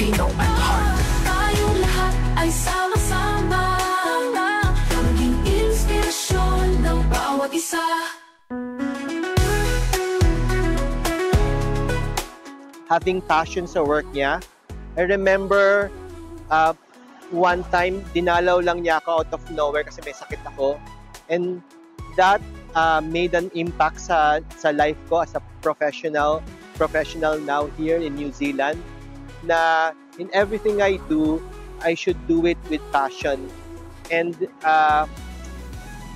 Filipino at heart. Tayong lahat ay sama-sama, maging inspirasyon ng bawat isa. Having passion sa work niya. I remember one time, dinalaw lang niya ako out of nowhere kasi may sakit ako. And that made an impact sa life ko as a professional now here in New Zealand. Na in everything I do, I should do it with passion. And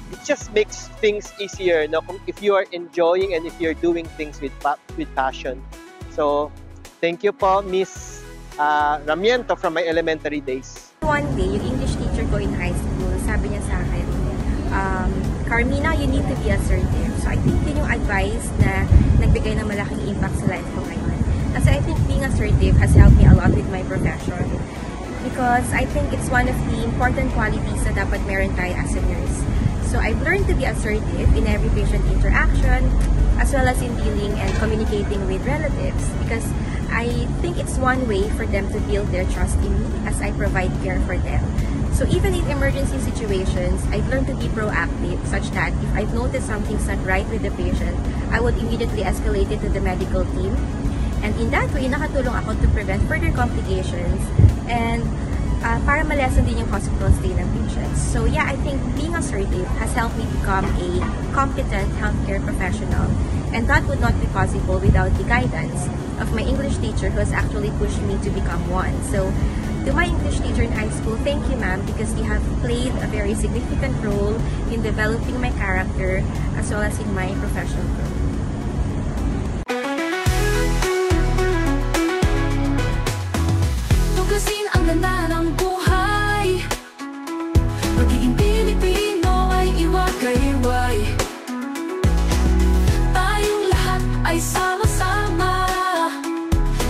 it just makes things easier, no? If you are enjoying and if you're doing things with passion. So, thank you po, Miss Ramiento from my elementary days. One day, yung English teacher ko in high school, sabi niya sa akin, Carmina, you need to be assertive. So I think yun yung advice na nagbigay ng malaking impact sa life ko ngayon. Kasi I think being assertive has helped me a lot with my profession. Because I think it's one of the important qualities na dapat meron tayo as a nurse. So I've learned to be assertive in every patient interaction, as well as in dealing and communicating with relatives. Because I think it's one way for them to build their trust in me as I provide care for them. So even in emergency situations, I've learned to be proactive such that if I've noticed something's not right with the patient, I would immediately escalate it to the medical team. And in that way, nakatulong ako to prevent further complications and para ma-lessen din yung hospital stay ng patients. So yeah, I think being assertive has helped me become a competent healthcare professional. And that would not be possible without the guidance of my English teacher who has actually pushed me to become one. So to my English teacher in high school, thank you, ma'am, because you have played a very significant role in developing my character as well as in my professional growth. Tugasin ang ganda ng buhay, magiging Pilipino ay iwagayway. Tayong lahat ay sama-sama,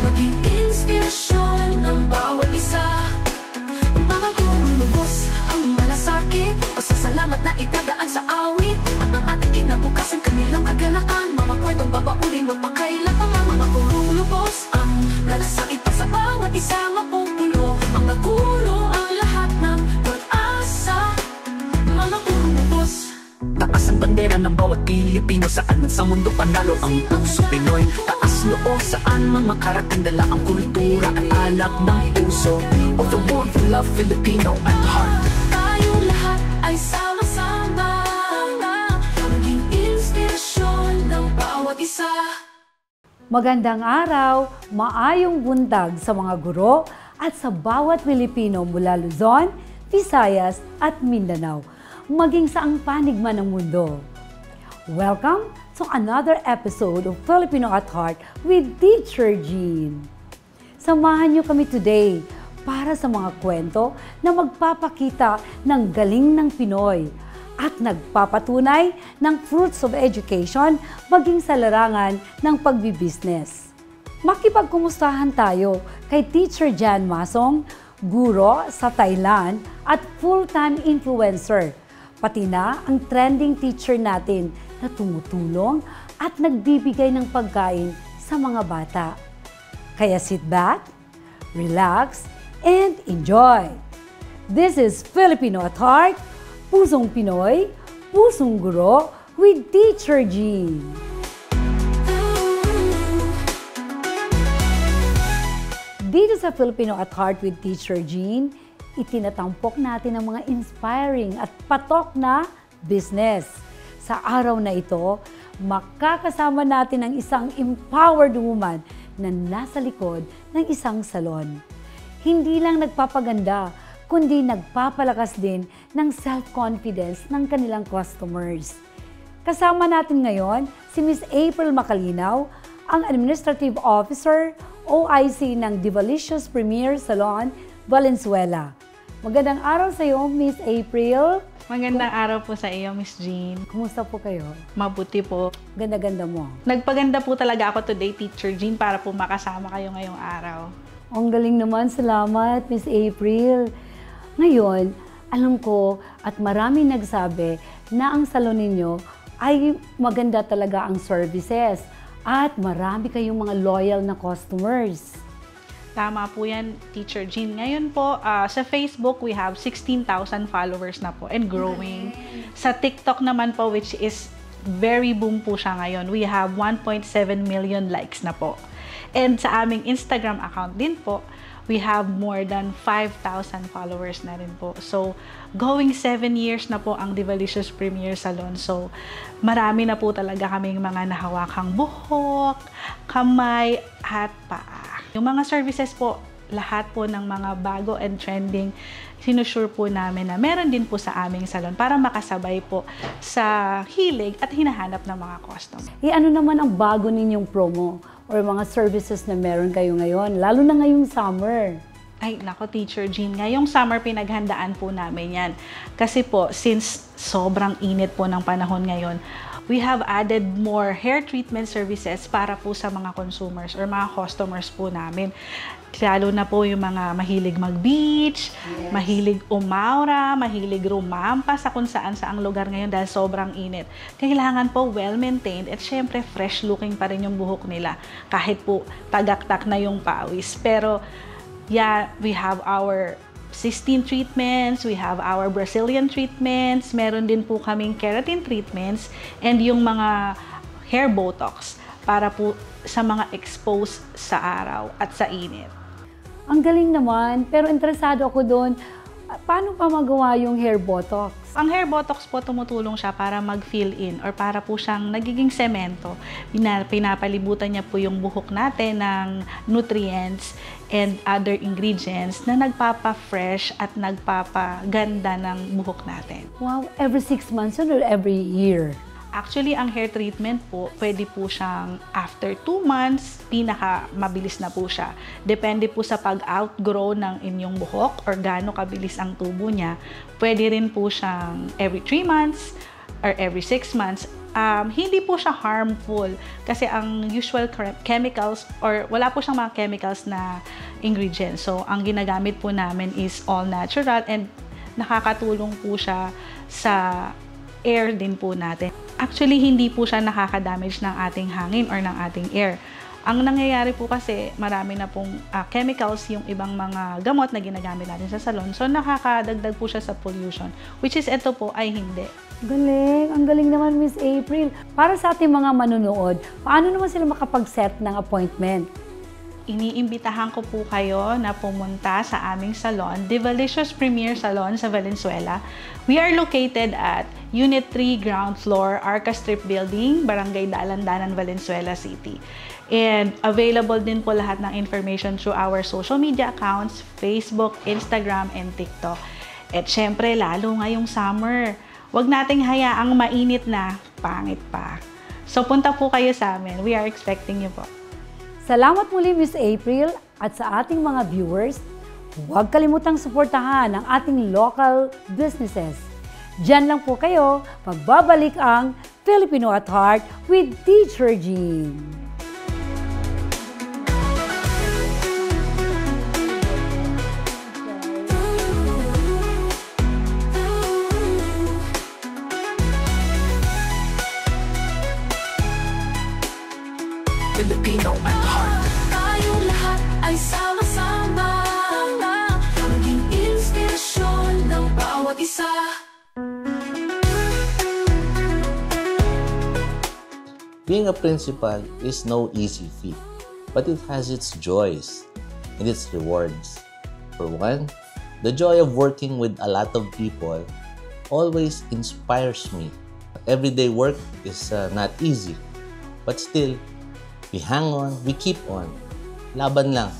maging inspirasyon ng bawat isa. Mga gumulubos ang malasakit, pasasalamat na itadaan sa awit. Ang ating kinabukasan, kanilang kagalakan, mga kwentong babauling magpakailan pa nga. Mga gumulubos ang malasakit pa sa bawat isa. Mapupulo ang nagulo ang lahat ng pag-asa. Mga gumulubos. Taas ang bandera ng bawat Pilipino, saan man sa mundo panalo ang puso Pinoy. Taas noo saan man makarating, dala ang kultura at alak ng puso. Of the world, we love Filipino at heart. Tayong lahat ay sama-sama, maging inspirasyon ng bawat isa. Magandang araw, maayong buntag sa mga guro at sa bawat Pilipino mula Luzon, Visayas at Mindanao, maging sa ang panig man ng mundo. Welcome to another episode of Filipino at Heart with Teacher Jean. Samahan niyo kami today para sa mga kwento na magpapakita ng galing ng Pinoy at nagpapatunay ng fruits of education maging sa larangan ng pagbibusiness. Makipagkumustahan tayo kay Teacher Jan Masong, guro sa Thailand at full-time influencer, pati na ang trending teacher natin na tumutulong at nagbibigay ng pagkain sa mga bata. Kaya sit back, relax, and enjoy! This is Filipino at Heart, Pusong Pinoy, Pusong Guro with Teacher Jean. Dito sa Filipino at Heart with Teacher Jean, itinatampok natin ang mga inspiring at patok na business. Sa araw na ito, makakasama natin ang isang empowered woman na nasa likod ng isang salon. Hindi lang nagpapaganda, kundi nagpapalakas din ng self-confidence ng kanilang customers. Kasama natin ngayon si Miss April Macalinaw, ang Administrative Officer, OIC ng Divalicious Premier Salon, Valenzuela. Magandang araw sa iyo, Miss April. Magandang araw po sa iyo, Miss Jean. Kumusta po kayo? Mabuti po. Ganda-ganda mo. Nagpaganda po talaga ako today, Teacher Jean, para po makasama kayo ngayong araw. Ang galing naman. Salamat, Miss April. Ngayon, alam ko at marami nagsabi na ang salon ninyo ay maganda talaga ang services at marami kayong mga loyal na customers. Tama po yan, Teacher Jean. Ngayon po, sa Facebook, we have 16,000 followers na po and growing. Sa TikTok naman po, which is very boom po siya ngayon, we have 1.7 million likes na po. And sa aming Instagram account din po, we have more than 5,000 followers na rin po. So, going 7 years na po ang Divalicious Premier Salon. So, marami na po talaga kaming mga nahawakang buhok, kamay, at paa. Yung mga services po, lahat po ng mga bago and trending, sinusure po namin na meron din po sa aming salon para makasabay po sa hilig at hinahanap ng mga customer. Ano naman ang bago ninyong promo or mga services na meron kayo ngayon, lalo na ngayong summer? Ay, nako, Teacher Jean, ngayong summer pinaghandaan po namin yan. Kasi po, since sobrang init po ng panahon ngayon, we have added more hair treatment services para po sa mga consumers or mga customers po namin. Lalo na po yung mga mahilig mag-beach, mahilig umaura, mahilig rumampa sa kung saan-saang lugar ngayon dahil sobrang init. Kailangan po well-maintained at syempre fresh looking pa rin yung buhok nila kahit po tagaktak na yung pawis. Pero yeah, we have our cysteine treatments, we have our Brazilian treatments, meron din po kaming keratin treatments, and yung mga hair botox para po sa mga exposed sa araw at sa init. Ang galing naman, pero interesado ako doon, paano pa magawa yung hair botox? Ang hair botox po, tumutulong siya para mag-fill in or para po siyang nagiging semento. Pinapalibutan niya po yung buhok natin ng nutrients and other ingredients na nagpapa-fresh at nagpapaganda ng buhok natin. Wow, every 6 months or every year? Actually, ang hair treatment po, pwede po siyang after 2 months, pinaka-mabilis na po siya. Depende po sa pag-outgrow ng inyong buhok or gaano kabilis ang tubo niya. Pwede rin po siyang every 3 months or every 6 months. Hindi po siya harmful kasi ang usual chemicals or wala po siyang mga chemicals na ingredients. So, ang ginagamit po namin is all natural and nakakatulong po siya sa air din po natin. Actually, hindi po siya nakaka-damage ng ating hangin or ng ating air. Ang nangyayari po kasi, marami na pong chemicals yung ibang mga gamot na ginagamit natin sa salon. So, nakakadagdag po siya sa pollution. Which is, ito po ay hindi. Galing! Ang galing naman, Miss April. Para sa ating mga manunood, paano naman sila makapag-set ng appointment? Iniimbitahan ko po kayo na pumunta sa aming salon, Divalicious Premier Salon sa Valenzuela. We are located at Unit 3, Ground Floor, Arca Strip Building, Barangay Dalandanan, Valenzuela City. And available din po lahat ng information through our social media accounts, Facebook, Instagram, and TikTok. At syempre, lalo ngayong summer, wag nating hayaang mainit na, pangit pa. So punta po kayo sa amin. We are expecting you po. Salamat muli, Miss April, at sa ating mga viewers, huwag kalimutang suportahan ang ating local businesses. Diyan lang po kayo, magbabalik ang Filipino at Heart with Teacher Jean. Filipino at Heart. Tayong lahat ay sama-sama, maging inspirasyon ng bawat isa. Being a principal is no easy feat, but it has its joys and its rewards. For one, the joy of working with a lot of people always inspires me. Everyday work is not easy, but still, we hang on, we keep on. Laban lang,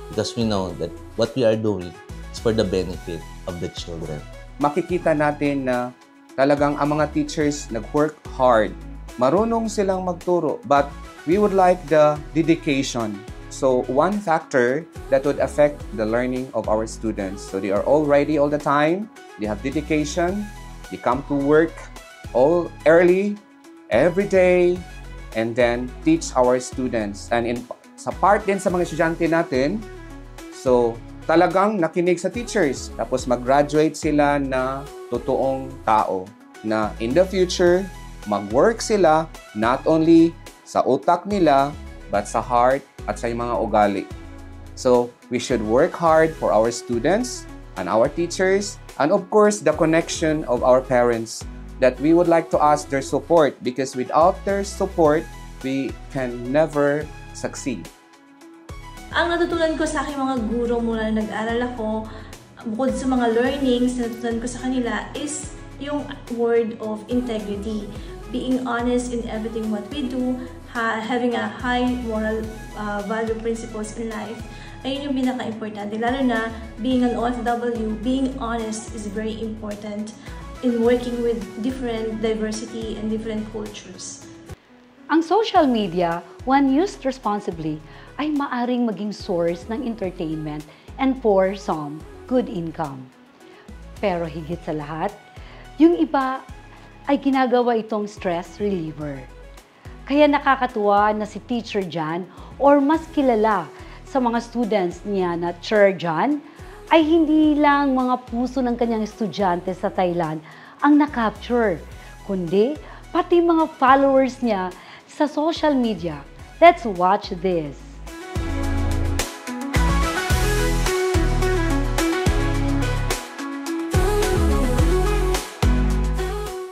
because we know that what we are doing is for the benefit of the children. Makikita natin na talagang ang mga teachers nag-work hard. Marunong silang magturo, but we would like the dedication. So one factor that would affect the learning of our students. So they are all ready all the time, they have dedication, they come to work all early, every day, and then teach our students. And sa part din sa mga estudyante natin, so talagang nakinig sa teachers. Tapos mag-graduate sila na totoong tao. Na in the future, mag-work sila not only sa utak nila, but sa heart at sa mga ugali. So we should work hard for our students and our teachers, and of course, the connection of our parents, that we would like to ask their support, because without their support, we can never succeed. Ang natutunan ko sa aking mga guro mula na nag-aral ako, bukod sa mga learnings na natutunan ko sa kanila, is yung word of integrity. Being honest in everything what we do, having a high moral value principles in life, ayun yung pinaka-importante. Lalo na, being an OFW, being honest is very important in working with different diversity and different cultures. Ang social media, when used responsibly, ay maaring maging source ng entertainment and for some, good income. Pero higit sa lahat, yung iba ay ginagawa itong stress reliever. Kaya nakakatuwa na si Teacher Jan, or mas kilala sa mga students niya na Teacher Jan, ay hindi lang mga puso ng kanyang estudyante sa Thailand ang na-capture, kundi pati mga followers niya sa social media. Let's watch this.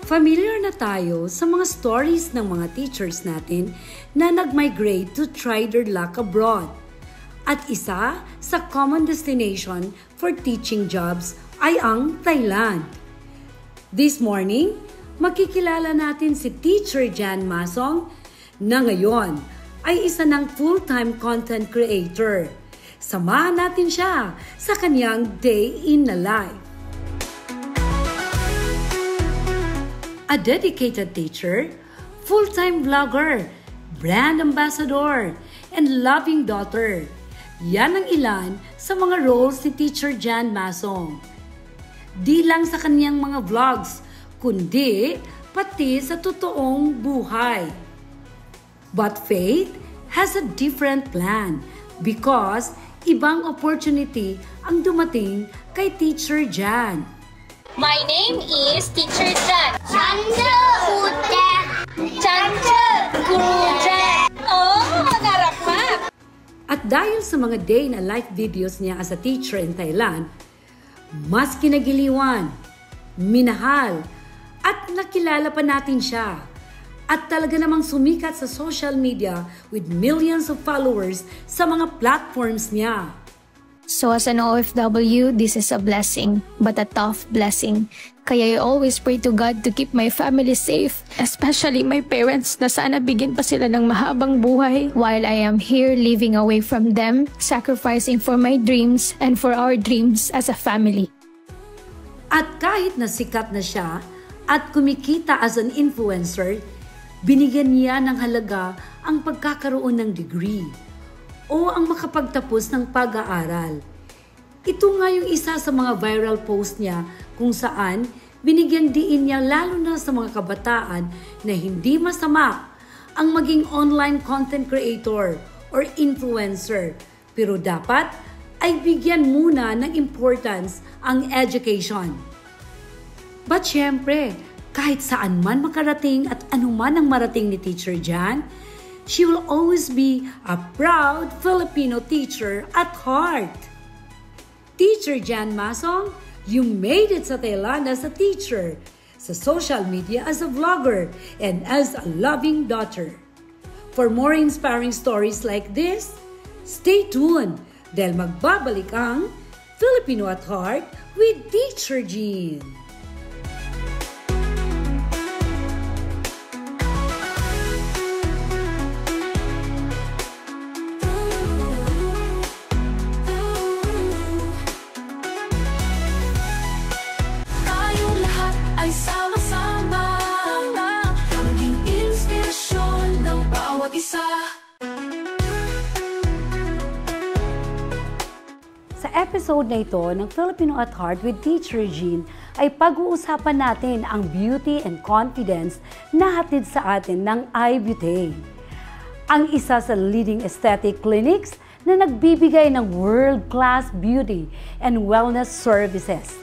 Familiar na tayo sa mga stories ng mga teachers natin na nag-migrate to try their luck abroad. At isa sa common destination for teaching jobs ay ang Thailand. This morning, makikilala natin si Teacher Jan Masong na ngayon ay isa ng full-time content creator. Samahan natin siya sa kanyang day in the life. A dedicated teacher, full-time vlogger, brand ambassador, and loving daughter. Yan ang ilan sa mga roles ni Teacher Jan Masong. Di lang sa kanyang mga vlogs, kundi pati sa totoong buhay. But fate has a different plan because ibang opportunity ang dumating kay Teacher Jan. My name is Teacher Jan. Chanja Ute. Chanja Guruja. Oh, narapat! At dahil sa mga day na life videos niya as a teacher in Thailand, mas kinagiliwan, minahal, at nakilala pa natin siya. At talaga namang sumikat sa social media with millions of followers sa mga platforms niya. So as an OFW, this is a blessing, but a tough blessing. Kaya I always pray to God to keep my family safe, especially my parents, na sana bigyan pa sila ng mahabang buhay while I am here living away from them, sacrificing for my dreams and for our dreams as a family. At kahit na sikat na siya at kumikita as an influencer, binigyan niya ng halaga ang pagkakaroon ng degree o ang makapagtapos ng pag-aaral. Ito nga yung isa sa mga viral post niya kung saan binigyan diin niya lalo na sa mga kabataan na hindi masama ang maging online content creator or influencer. Pero dapat ay bigyan muna ng importance ang education. But syempre, kahit saan man makarating at anuman ang marating ni Teacher Jan, she will always be a proud Filipino teacher at heart. Teacher Jan Masong, you made it sa Thailand as a teacher, sa social media as a vlogger, and as a loving daughter. For more inspiring stories like this, stay tuned dahil magbabalik ang Filipino at Heart with Teacher Jean. Tayong lahat ay sama-sama, maging inspirasyon ng bawat isa. Sa episode na ito ng Filipino at Heart with Teacher Jean ay pag-uusapan natin ang beauty and confidence na hatid sa atin ng iBeauty. Ang isa sa leading aesthetic clinics na nagbibigay ng world-class beauty and wellness services.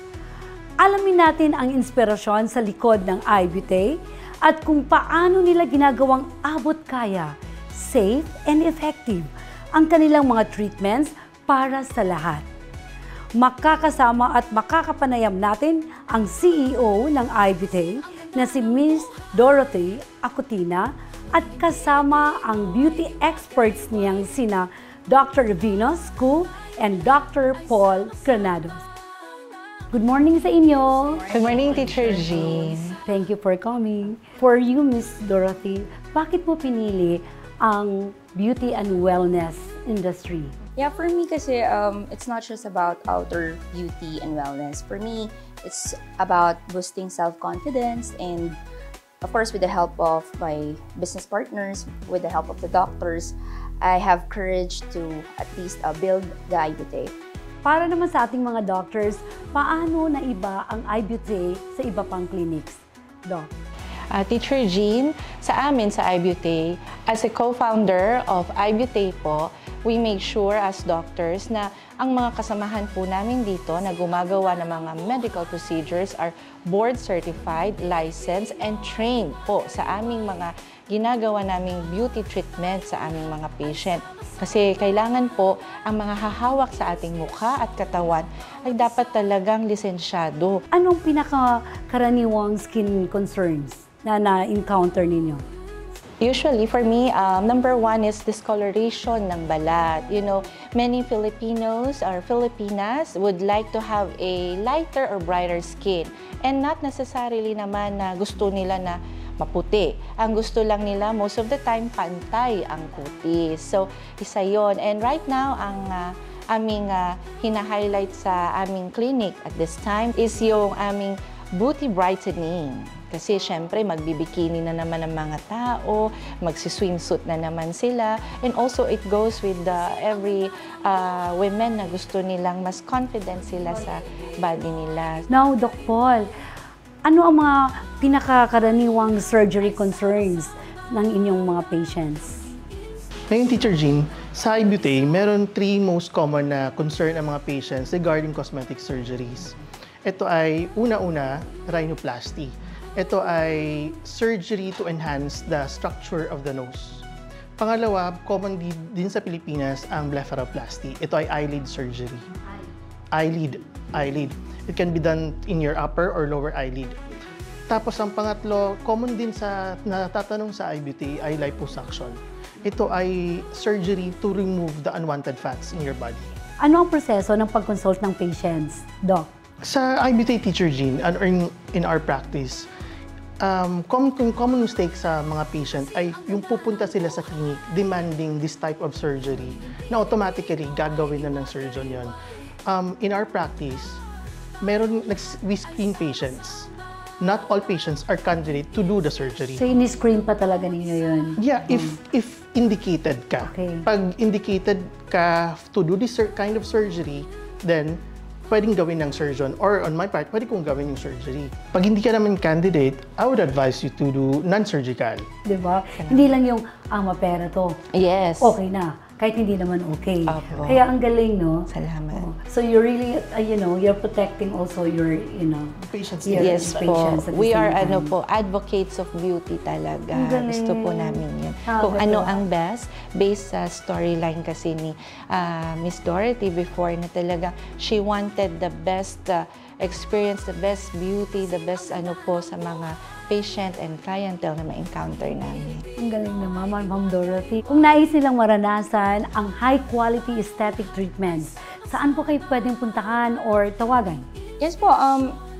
Alamin natin ang inspirasyon sa likod ng iBeauty at kung paano nila ginagawang abot kaya, safe and effective ang kanilang mga treatments para sa lahat. Makakasama at makakapanayam natin ang CEO ng IBUTE na si Miss Dorothy Acutina at kasama ang beauty experts niyang sina Dr. Venus Koo and Dr. Paul Granados. Good morning sa inyo! Good morning, Teacher Jean. Thank you for coming. For you, Miss Dorothy, bakit mo pinili ang beauty and wellness industry? Yeah, for me kasi it's not just about outer beauty and wellness. For me, it's about boosting self-confidence and of course with the help of my business partners, with the help of the doctors, I have courage to at least build the IBUTE. Para naman sa ating mga doctors, paano na iba ang IBUTE sa iba pang clinics? Doc? Teacher Jean, sa amin sa IBUTE, as a co-founder of IBUTE po, we make sure as doctors na ang mga kasamahan po namin dito na gumagawa ng mga medical procedures are board certified, licensed, and trained po sa aming mga ginagawa naming beauty treatment sa aming mga patient. Kasi kailangan po ang mga hahawak sa ating mukha at katawan ay dapat talagang lisensyado. Anong pinakakaraniwang skin concerns na na-encounter ninyo? Usually, for me, number one is discoloration ng balat. You know, many Filipinos or Filipinas would like to have a lighter or brighter skin. And not necessarily naman na gusto nila na maputi. Ang gusto lang nila, most of the time, pantay ang kutis. So, isa yon. And right now, ang aming hina-highlight sa aming clinic at this time is yung aming booty brightening. Kasi syempre magbibikini na naman ang mga tao, magsiswimsuit na naman sila. And also it goes with every women na gusto nilang mas confident sila sa body nila. Now, Doc Paul, ano ang mga pinakakaraniwang surgery concerns ng inyong mga patients? Ngayon, Teacher Jean, sa IBUTE, meron 3 most common na concern ng mga patients regarding cosmetic surgeries. Ito ay una-una, rhinoplasty. Ito ay surgery to enhance the structure of the nose. Pangalawa, common din sa Pilipinas ang blepharoplasty. Ito ay eyelid surgery. Eyelid. It can be done in your upper or lower eyelid. Tapos ang pangatlo, common din sa natatanong sa IBUTE ay liposuction. Ito ay surgery to remove the unwanted fats in your body. Ano ang proseso ng pag-consult ng patients, Doc? Sa IBUTE, Teacher Jean, in our practice, common mistake sa mga patient ay yung pupunta sila sa clinic demanding this type of surgery na automatically gagawin na ng surgeon yon. In our practice, we screen patients. Not all patients are candidate to do the surgery. So, ini-screen pa talaga ninyo yun? Yeah, if indicated ka. Okay. Pag indicated ka to do this kind of surgery, then pwedeng gawin ng surgeon, or on my part, pwede kong gawin yung surgery. Pag hindi ka naman candidate, I would advise you to do non-surgical. Diba? Hindi lang yung, mapera to. Yes. Okay na. Kahit hindi naman okay. Opo. Kaya ang galing, no? Salamat. So you're really, you're protecting also your, patients. Yes patients po. We are advocates of beauty talaga. Gusto po namin yun. Kung ano ang best, based sa storyline kasi ni Miss Dorothy before na talaga, she wanted the best experience, the best beauty, the best po sa mga patient and clientele na ma-encounter namin. Ang galing naman, Ma'am Dorothy. Kung nais nilang maranasan ang high-quality aesthetic treatments, saan po kayo pwedeng puntahan or tawagan? Yes po,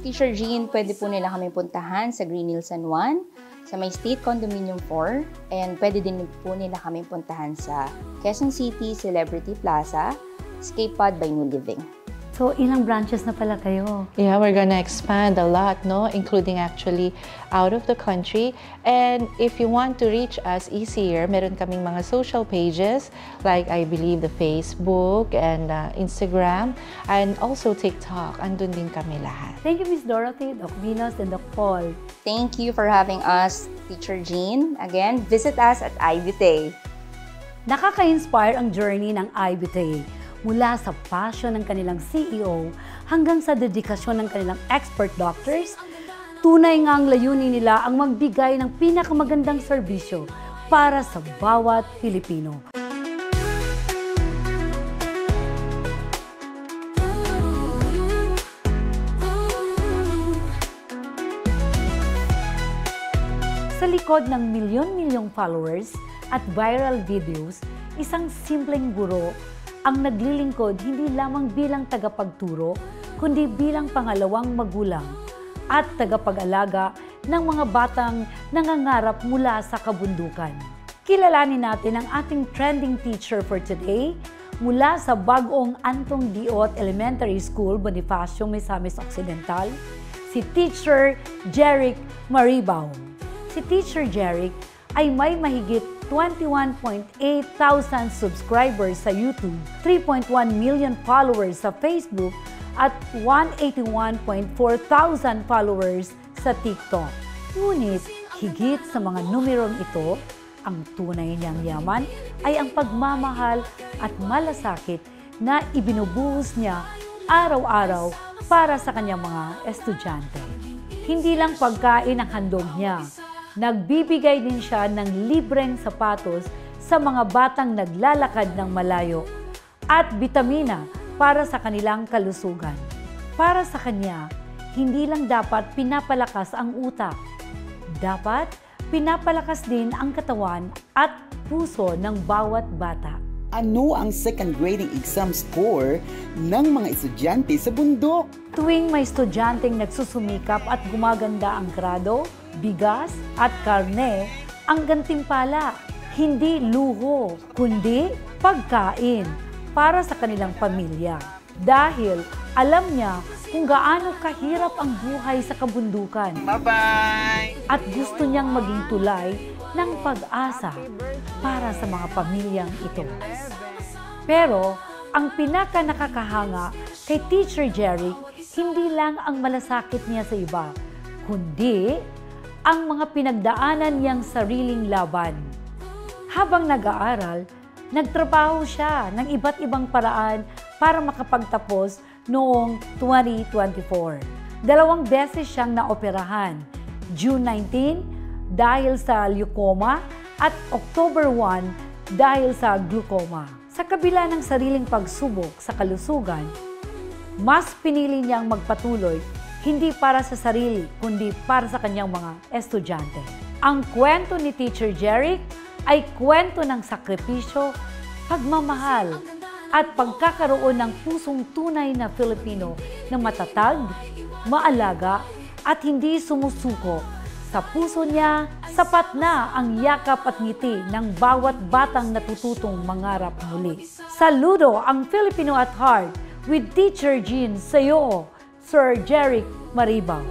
Teacher Jean, pwede po nila kami puntahan sa Green Hills San Juan, sa may State Condominium 4, and pwede din po nila kami puntahan sa Quezon City Celebrity Plaza, Escape Pod by New Living. So, ilang branches na pala kayo? Yeah, we're gonna expand a lot, no? Including actually out of the country. And if you want to reach us easier, meron kaming mga social pages, like I believe the Facebook and Instagram, and also TikTok. Andun din kami lahat. Thank you, Miss Dorothy, Doc Venus, and Doc Paul. Thank you for having us, Teacher Jean. Again, visit us at IBUTE. Nakaka-inspire ang journey ng IBUTE. Mula sa passion ng kanilang CEO hanggang sa dedikasyon ng kanilang expert doctors, tunay nga ang layunin nila ang magbigay ng pinakamagandang serbisyo para sa bawat Pilipino. Sa likod ng milyon-milyong followers at viral videos, isang simpleng guro ang naglilingkod hindi lamang bilang tagapagturo, kundi bilang pangalawang magulang at tagapag-alaga ng mga batang nangangarap mula sa kabundukan. Kilalanin natin ang ating trending teacher for today mula sa bagong Antong Diot Elementary School, Bonifacio, Misamis Occidental, si Teacher Jeric Maribao. Si Teacher Jeric ay may mahigit 21,800 subscribers sa YouTube, 3.1 million followers sa Facebook, at 181,400 followers sa TikTok. Ngunit, higit sa mga numerong ito, ang tunay niyang yaman ay ang pagmamahal at malasakit na ibinubuhos niya araw-araw para sa kanyang mga estudyante. Hindi lang pagkain ang handog niya, nagbibigay din siya ng libreng sapatos sa mga batang naglalakad ng malayo at bitamina para sa kanilang kalusugan. Para sa kanya, hindi lang dapat pinapalakas ang utak. Dapat pinapalakas din ang katawan at puso ng bawat bata. Ano ang second grading exam score ng mga estudyante sa bundok? Tuwing may estudyanteng nagsusumikap at gumaganda ang grado, bigas at karne, ang gantimpala, hindi luho, kundi pagkain para sa kanilang pamilya. Dahil alam niya kung gaano kahirap ang buhay sa kabundukan. Bye-bye! At gusto niyang maging tulay ng pag-asa para sa mga pamilyang ito. Pero ang pinaka-nakakahanga kay Teacher Jeric, hindi lang ang malasakit niya sa iba, kundi ang mga pinagdaanan niyang sariling laban. Habang nag-aaral, nagtrabaho siya ng iba't ibang paraan para makapagtapos noong 2024. 2 beses siyang naoperahan, June 19 dahil sa leukoma at October 1 dahil sa glaucoma. Sa kabila ng sariling pagsubok sa kalusugan, mas pinili niyang magpatuloy hindi para sa sarili, kundi para sa kanyang mga estudyante. Ang kwento ni Teacher Jeric ay kwento ng sakripisyo, pagmamahal, at pagkakaroon ng pusong tunay na Filipino na matatag, maalaga, at hindi sumusuko. Sa puso niya, sapat na ang yakap at ngiti ng bawat batang natututong mangarap muli. Saludo ang Filipino at Heart with Teacher Jean sa'yo, Sir Jeric Maribao.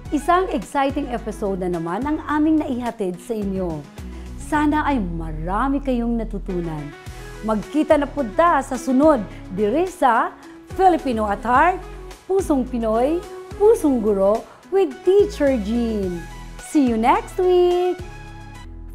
Isang exciting episode na naman ang aming naihatid sa inyo. Sana ay marami kayong natutunan. Magkita na punta sa sunod diri sa Filipino at Heart, Pusong Pinoy, Pusong Guro with Teacher Jean. See you next week!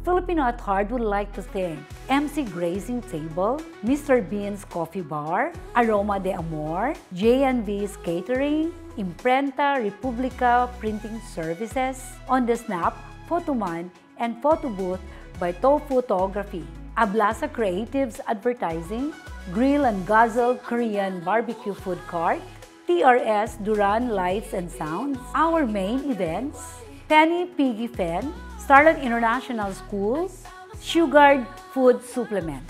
Filipino at Heart would like to thank MC Grazing Table, Mr. Bean's Coffee Bar, Aroma de Amor, J&V's Catering, Imprenta Republica Printing Services, On The Snap, Photoman, and Photo Booth by To Photography, Ablasa Creatives Advertising, Grill and Guzzle Korean Barbecue Food Cart, TRS Duran Lights and Sounds, our main events, Penny Piggy Fen, Starlight International School, Sugared Food Supplement.